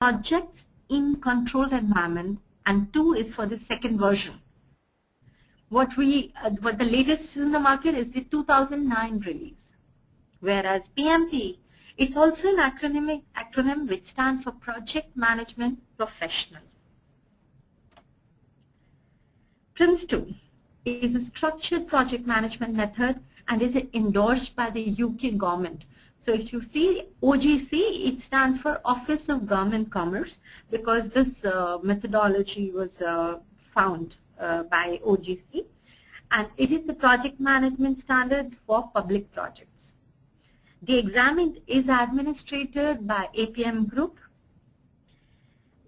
projects in controlled environment, and 2 is for the second version. What the latest in the market is the 2009 release. Whereas PMP, it's also an acronym which stands for Project Management Professional. Prince2 is a structured project management method and is endorsed by the UK government. So if you see OGC, it stands for Office of Government Commerce, because this methodology was found by OGC, and it is the project management standards for public projects. The exam is administered by APM Group.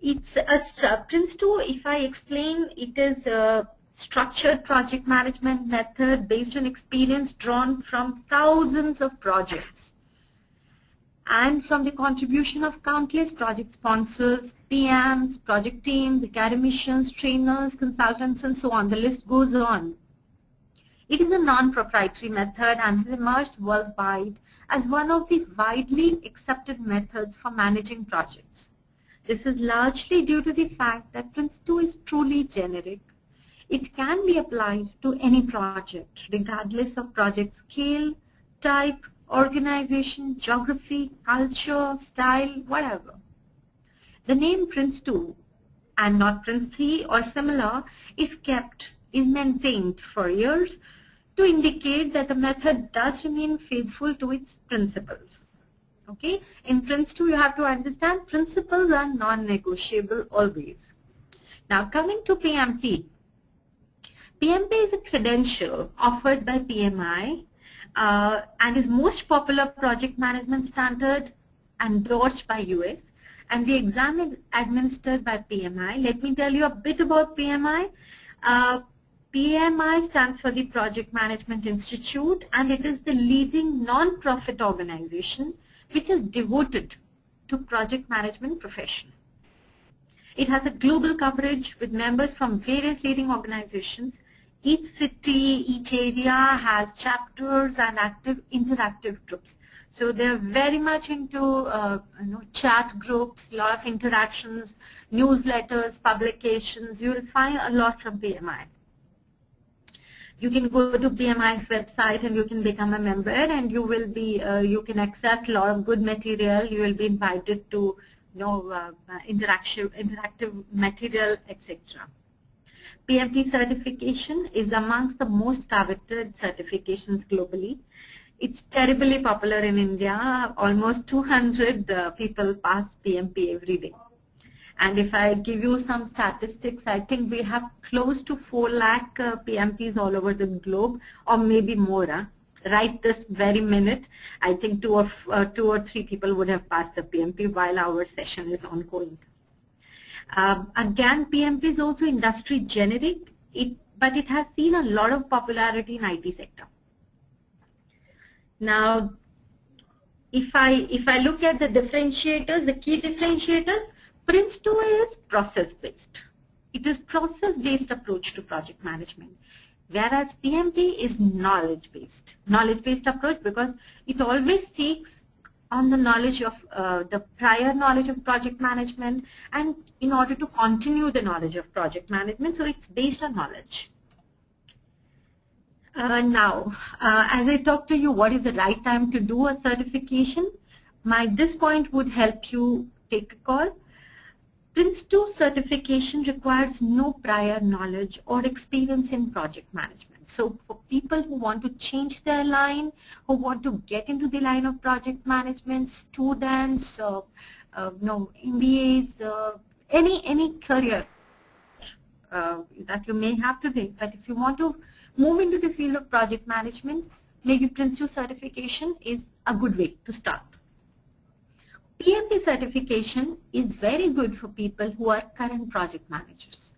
It's a Prince2, if I explain, it is a structured project management method based on experience drawn from thousands of projects and from the contribution of countless project sponsors, PMs, project teams, academicians, trainers, consultants, and so on. The list goes on. It is a non-proprietary method and has emerged worldwide as one of the widely accepted methods for managing projects. This is largely due to the fact that Prince2 is truly generic. It can be applied to any project, regardless of project scale, type, organization, geography, culture, style, whatever. The name Prince2 and not Prince3 or similar is maintained for years to indicate that the method does remain faithful to its principles. Okay, in Prince2 you have to understand principles are non-negotiable always. Now coming to PMP. PMP is a credential offered by PMI and is most popular project management standard endorsed by US, and the exam is administered by PMI. Let me tell you a bit about PMI. PMI stands for the Project Management Institute, and it is the leading non-profit organization which is devoted to project management profession. It has a global coverage with members from various leading organizations. Each city, each area has chapters and interactive groups. So they're very much into chat groups, a lot of interactions, newsletters, publications. You will find a lot from PMI. You can go to PMI's website and you can become a member, and you will be you can access a lot of good material. You will be invited to interactive material, etc. PMP certification is amongst the most coveted certifications globally. It's terribly popular in India. Almost 200 people pass PMP every day. And if I give you some statistics, I think we have close to 4 lakh PMPs all over the globe, or maybe more. Right this very minute, I think 2 or 3 people would have passed the PMP while our session is ongoing. Again, PMP is also industry generic, but it has seen a lot of popularity in IT sector. Now, if I look at the differentiators, the key differentiators, Prince2 is process-based. It is process-based approach to project management, whereas PMP is knowledge-based. Knowledge-based approach because it always seeks on the knowledge of the prior knowledge of project management, and in order to continue the knowledge of project management, so it's based on knowledge. Now, as I talk to you, what is the right time to do a certification? This point would help you take a call. Prince2 certification requires no prior knowledge or experience in project management. So for people who want to change their line, who want to get into the line of project management, students, MBAs, any career that you may have today, but if you want to move into the field of project management, maybe Prince2 certification is a good way to start. PMP certification is very good for people who are current project managers,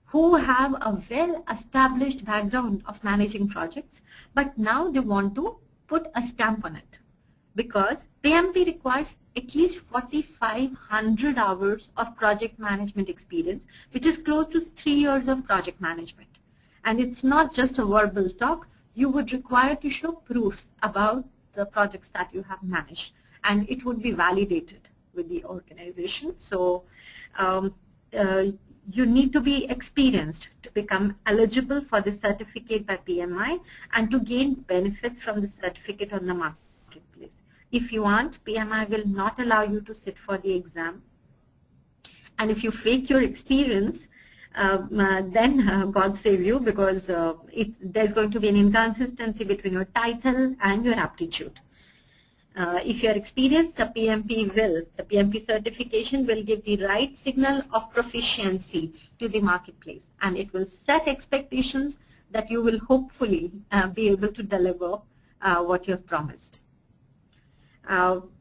who have a well-established background of managing projects, but now they want to put a stamp on it, because PMP requires at least 4,500 hours of project management experience, which is close to 3 years of project management. And it's not just a verbal talk. You would require to show proofs about the projects that you have managed, and it would be validated with the organization. So you need to be experienced to become eligible for the certificate by PMI and to gain benefits from the certificate on the marketplace. If you aren't, PMI will not allow you to sit for the exam. And if you fake your experience, then God save you, because there's going to be an inconsistency between your title and your aptitude. If you are experienced, the PMP certification will give the right signal of proficiency to the marketplace, and it will set expectations that you will hopefully be able to deliver what you have promised.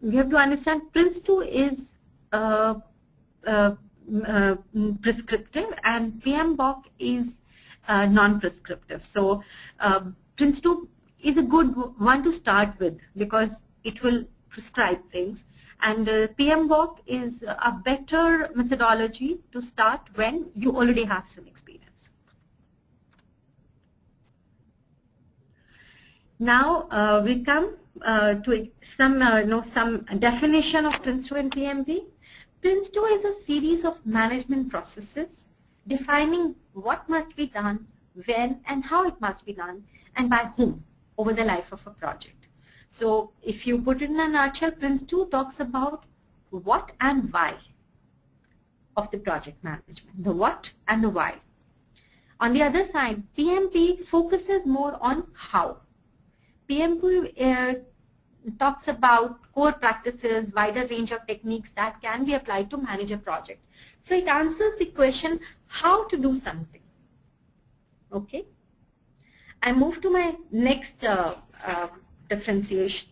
We have to understand Prince2 is prescriptive and PMBOK is non-prescriptive. So Prince2 is a good one to start with because it will prescribe things, and PMBOK is a better methodology to start when you already have some experience. Now we come to some definition of Prince2 and PMP. Prince2 is a series of management processes defining what must be done, when and how it must be done, and by whom over the life of a project. So if you put it in a nutshell, Prince2 talks about what and why of the project management, the what and the why. On the other side, PMP focuses more on how. PMP talks about core practices, wider range of techniques that can be applied to manage a project. So it answers the question how to do something. Okay. I move to my next differentiation.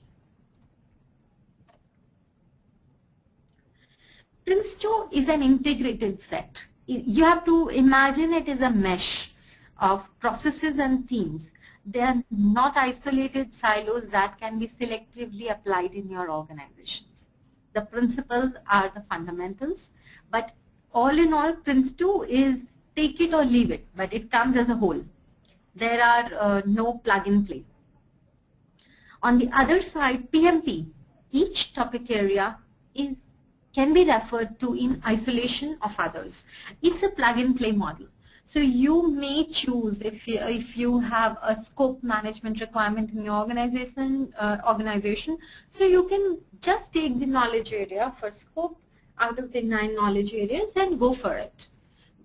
Prince2 is an integrated set. You have to imagine it is a mesh of processes and themes. They are not isolated silos that can be selectively applied in your organizations. The principles are the fundamentals, but all in all, Prince2 is take it or leave it, but it comes as a whole. There are no plug and play. On the other side, PMP, each topic area can be referred to in isolation of others. It's a plug and play model. So you may choose, if you have a scope management requirement in your organization, so you can just take the knowledge area for scope out of the 9 knowledge areas and go for it.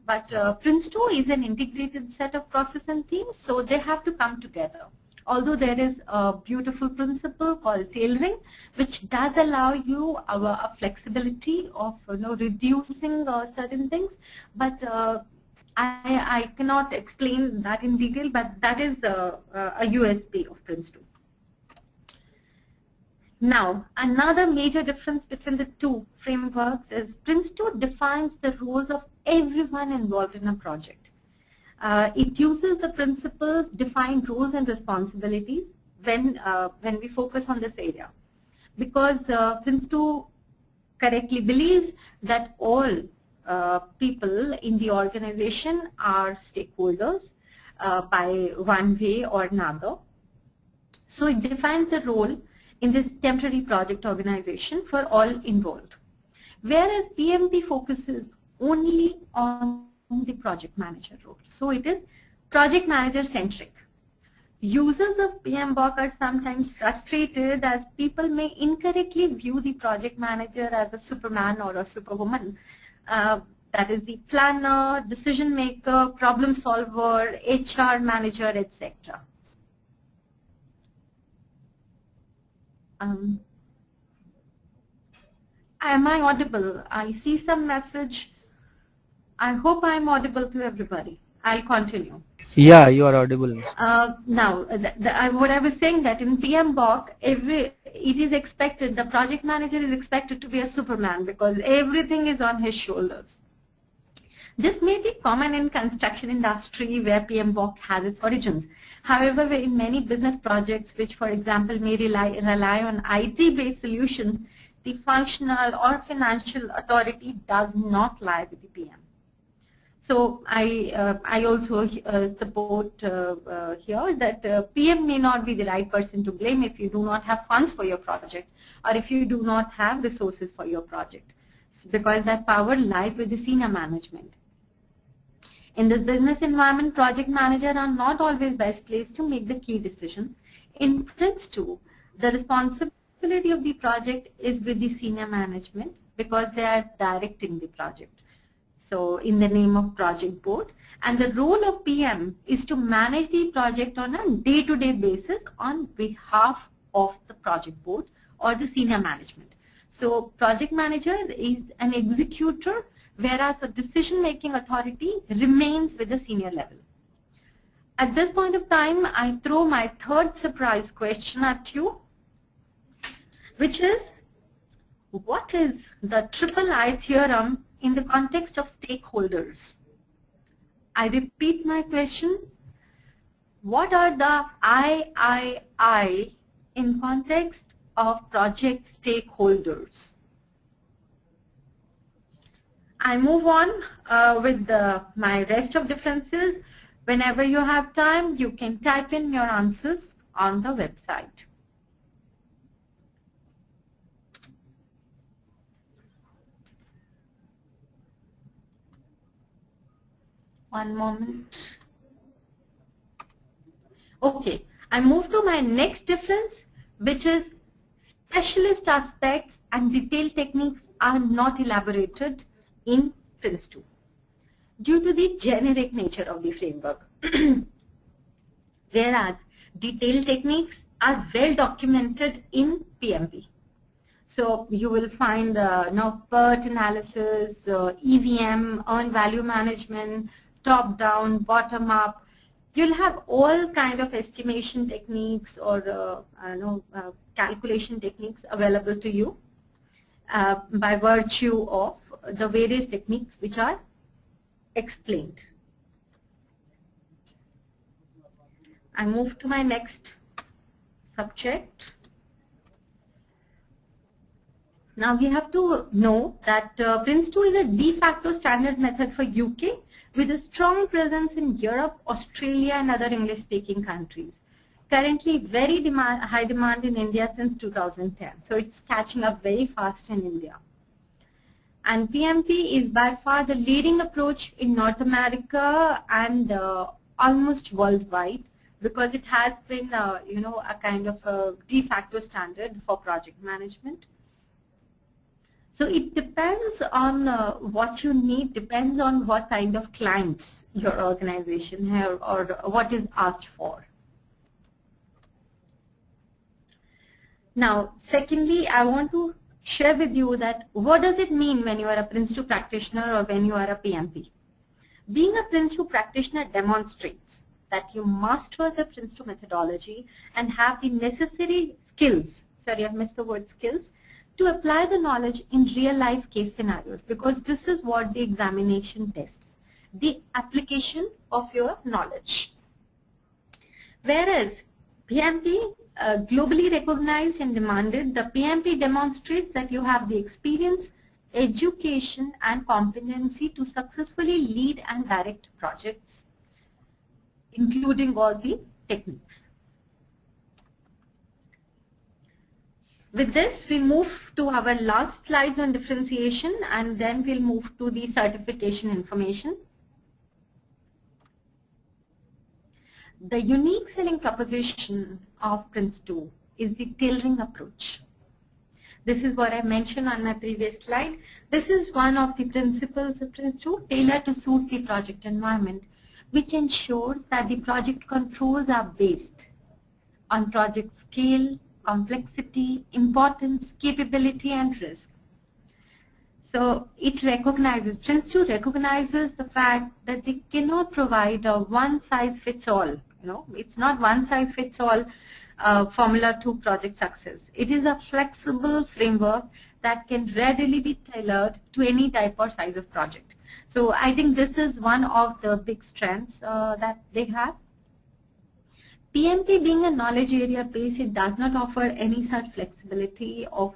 But Prince2 is an integrated set of process and themes, so they have to come together. Although there is a beautiful principle called tailoring, which does allow you a flexibility of reducing certain things, but I cannot explain that in detail, but that is a USP of Prince2. Now, another major difference between the two frameworks is Prince2 defines the roles of everyone involved in a project. It uses the principle define roles and responsibilities when we focus on this area, because Prince2 correctly believes that all people in the organization are stakeholders by one way or another. So it defines the role in this temporary project organization for all involved. Whereas PMP focuses only on the project manager role. So it is project manager centric. Users of PMBOK are sometimes frustrated as people may incorrectly view the project manager as a superman or a superwoman. That is the planner, decision maker, problem solver, HR manager, etc. Am I audible? I see some message. I hope I am audible to everybody. I'll continue. Yeah, you are audible. Now, what I was saying that in PMBOK, it is expected, the project manager is expected to be a superman because everything is on his shoulders. This may be common in construction industry where PMBOK has its origins. However, in many business projects, which for example may rely on IT-based solutions, the functional or financial authority does not lie with the PM. So I also support here that PM may not be the right person to blame if you do not have funds for your project or if you do not have resources for your project, because that power lies with the senior management. In this business environment, project managers are not always best placed to make the key decisions. In Prince2, the responsibility of the project is with the senior management because they are directing the project. So in the name of project board, and the role of PM is to manage the project on a day-to-day basis on behalf of the project board or the senior management. So project manager is an executor, whereas the decision-making authority remains with the senior level. At this point of time, I throw my third surprise question at you, which is, what is the III theorem in the context of stakeholders? I repeat my question. What are the I in context of project stakeholders? I move on with my rest of differences. Whenever you have time, you can type in your answers on the website. One moment. Okay, I move to my next difference, which is specialist aspects and detailed techniques are not elaborated in Prince2 due to the generic nature of the framework. Whereas detailed techniques are well documented in PMP. So you will find PERT analysis, EVM, earned value management, top-down, bottom-up. You'll have all kind of estimation techniques or calculation techniques available to you by virtue of the various techniques which are explained. I move to my next subject. Now we have to know that Prince2 is a de facto standard method for UK with a strong presence in Europe, Australia and other English-speaking countries. Currently very high demand in India since 2010. So it's catching up very fast in India. And PMP is by far the leading approach in North America and almost worldwide, because it has been a kind of a de facto standard for project management. So it depends on what you need, depends on what kind of clients your organization have or what is asked for. Now, secondly, I want to share with you that what does it mean when you are a Prince2 practitioner or when you are a PMP? Being a Prince2 practitioner demonstrates that you master the Prince2 methodology and have the necessary skills, sorry, I missed the word skills, to apply the knowledge in real life case scenarios, because this is what the examination tests, the application of your knowledge. Whereas PMP, globally recognized and demanded, the PMP demonstrates that you have the experience, education and competency to successfully lead and direct projects, including all the techniques. With this, we move to our last slides on differentiation, and then we'll move to the certification information. The unique selling proposition of Prince2 is the tailoring approach. This is what I mentioned on my previous slide. This is one of the principles of Prince2, tailored to suit the project environment, which ensures that the project controls are based on project scale, complexity, importance, capability and risk. So it recognizes, Prince2 recognizes the fact that they cannot provide a one-size-fits-all. It's not one-size-fits-all formula to project success. It is a flexible framework that can readily be tailored to any type or size of project. So I think this is one of the big strengths that they have. PMP being a knowledge area base, it does not offer any such flexibility of,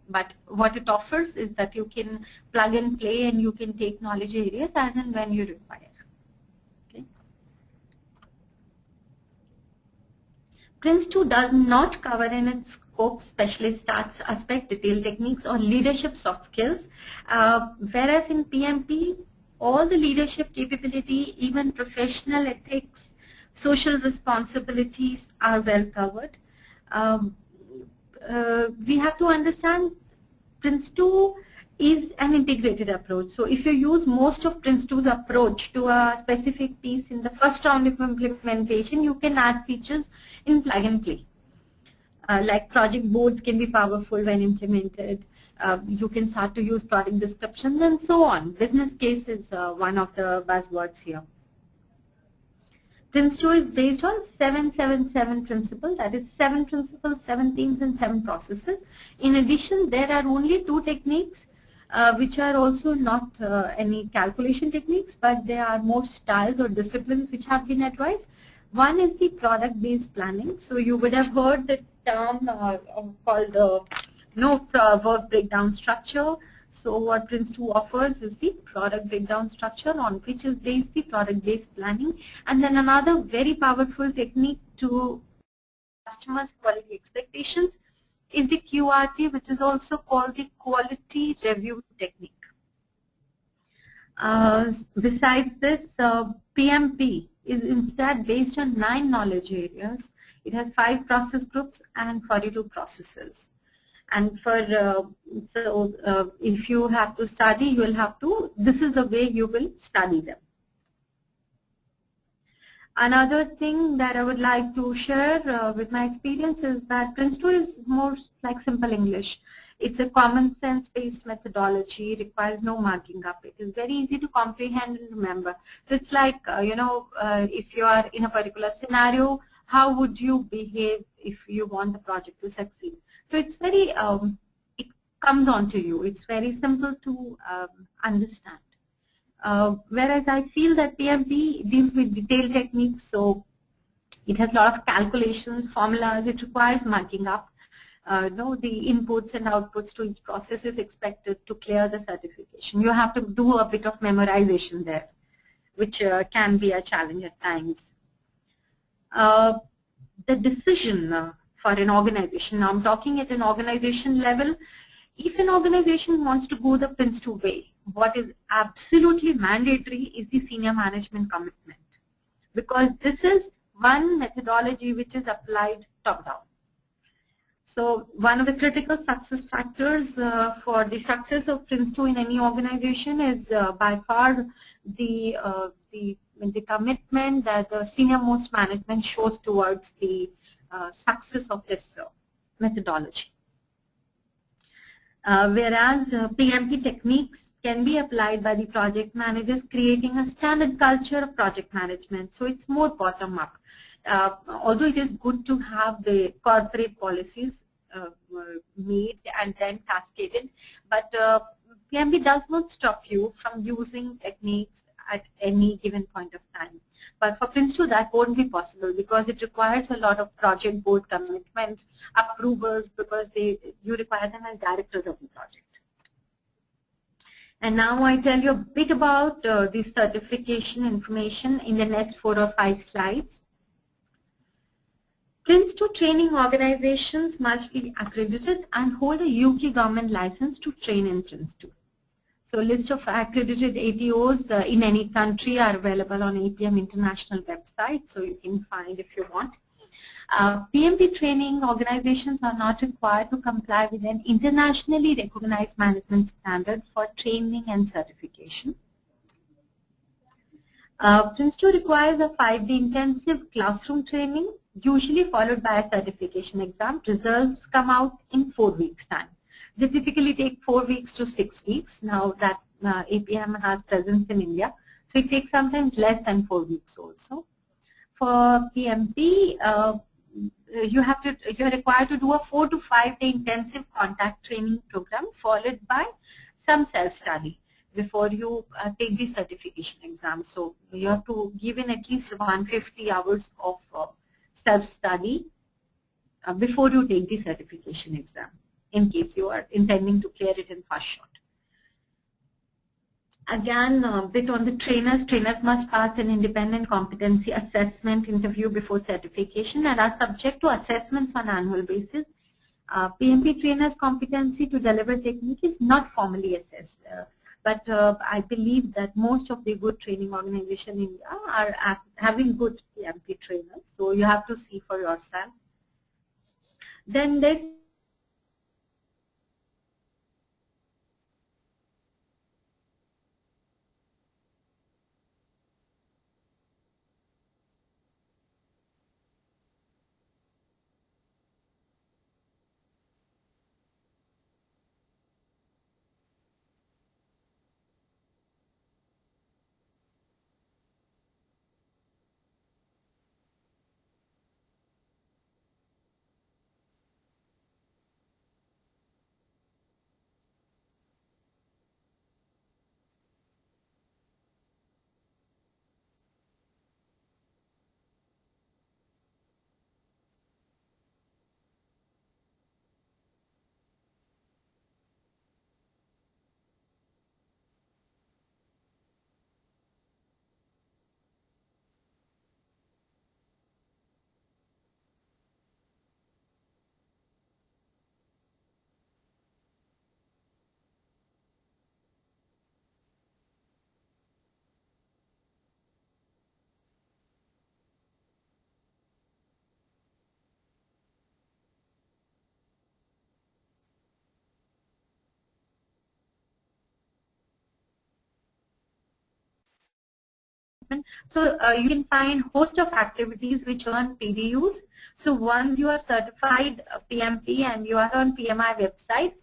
but what it offers is that you can plug and play and you can take knowledge areas as and when you require. Okay. Prince2 does not cover in its scope specialist aspect, detailed techniques, or leadership soft skills, whereas in PMP, all the leadership capability, even professional ethics, social responsibilities are well covered. We have to understand Prince2 is an integrated approach. So if you use most of Prince2's approach to a specific piece in the first round of implementation, you can add features in plug and play. Like project boards can be powerful when implemented. You can start to use product descriptions and so on. Business case is one of the buzzwords here. Prince2 is based on 7-7-7 principle, that is 7 principles, 7 themes, and 7 processes. In addition, there are only 2 techniques which are also not any calculation techniques, but they are more styles or disciplines which have been advised. One is the product-based planning. So you would have heard the term called work breakdown structure. So what Prince2 offers is the product breakdown structure on which is based the product-based planning. And then another very powerful technique to customers' quality expectations is the QRT, which is also called the quality review technique. Besides this, PMP is instead based on 9 knowledge areas. It has 5 process groups and 42 processes. And for if you have to study, you will have to, this is the way you will study them. Another thing that I would like to share with my experience is that Prince2 is more like simple English. It's a common sense based methodology. It requires no marking up. It is very easy to comprehend and remember. So it's like, if you are in a particular scenario, how would you behave if you want the project to succeed? So it's very, it comes on to you. It's very simple to understand. Whereas I feel that PMP deals with detailed techniques, so it has a lot of calculations, formulas. It requires marking up. The inputs and outputs to each process is expected to clear the certification. You have to do a bit of memorization there, which can be a challenge at times. The decision for an organization, now I'm talking at an organization level, if an organization wants to go the Prince2 way, what is absolutely mandatory is the senior management commitment, because this is one methodology which is applied top-down. So one of the critical success factors for the success of Prince2 in any organization is by far the commitment that the senior most management shows towards the success of this methodology. Whereas PMP techniques can be applied by the project managers, creating a standard culture of project management. So it's more bottom up. Although it is good to have the corporate policies made and then cascaded, but PMP does not stop you from using techniques at any given point of time. But for Prince2, that won't be possible because it requires a lot of project board commitment, approvals, because you require them as directors of the project. And now I tell you a bit about the certification information in the next 4 or 5 slides. Prince2 training organizations must be accredited and hold a UK government license to train in Prince2. So list of accredited ATOs in any country are available on APM International website, so you can find if you want. PMP training organizations are not required to comply with an internationally recognized management standard for training and certification. Prince2 requires a 5-day intensive classroom training, usually followed by a certification exam. Results come out in 4 weeks' time. They typically take 4 weeks to 6 weeks. Now that APM has presence in India, so it takes sometimes less than 4 weeks also. For PMP, you're required to do a 4 to 5 day intensive contact training program followed by some self-study before you take the certification exam. So you have to give in at least 150 hours of self-study before you take the certification exam, in case you are intending to clear it in first shot. Again, a bit on the trainers. Trainers must pass an independent competency assessment interview before certification and are subject to assessments on annual basis. PMP trainers' competency to deliver technique is not formally assessed, but I believe that most of the good training organizations in India are having good PMP trainers, so you have to see for yourself. Then this So you can find host of activities which earn PDUs. So once you are certified PMP and you are on PMI website,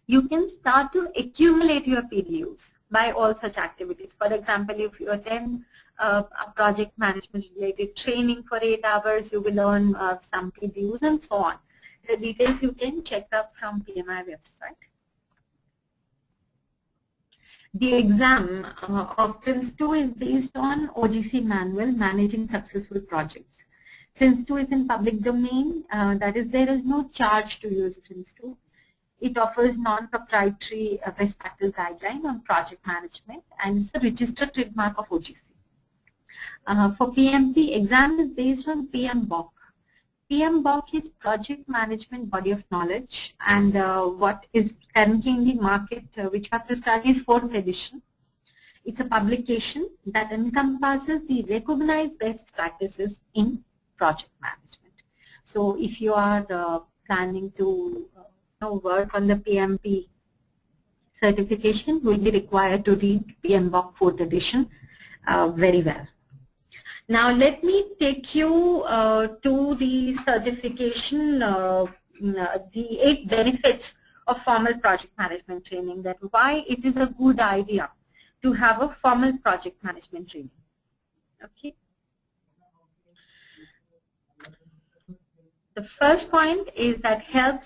you can start to accumulate your PDUs by all such activities. For example, if you attend a project management related training for 8 hours, you will earn some PDUs and so on. The details you can check up from PMI website. The exam of Prince2 is based on OGC manual, Managing Successful Projects. Prince2 is in public domain, that is, there is no charge to use Prince2. It offers non-proprietary best practice guideline on project management and it's a registered trademark of OGC. For PMP, exam is based on PMBOK. PMBOK is Project Management Body of Knowledge, and what is currently in the market, which you have to study, is 4th edition. It's a publication that encompasses the recognized best practices in project management. So if you are planning to work on the PMP certification, you will be required to read PMBOK 4th edition very well. Now let me take you to the certification, the 8 benefits of formal project management training, that why it is a good idea to have a formal project management training. Okay. The first point is that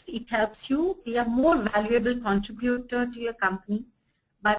it helps you be a more valuable contributor to your company.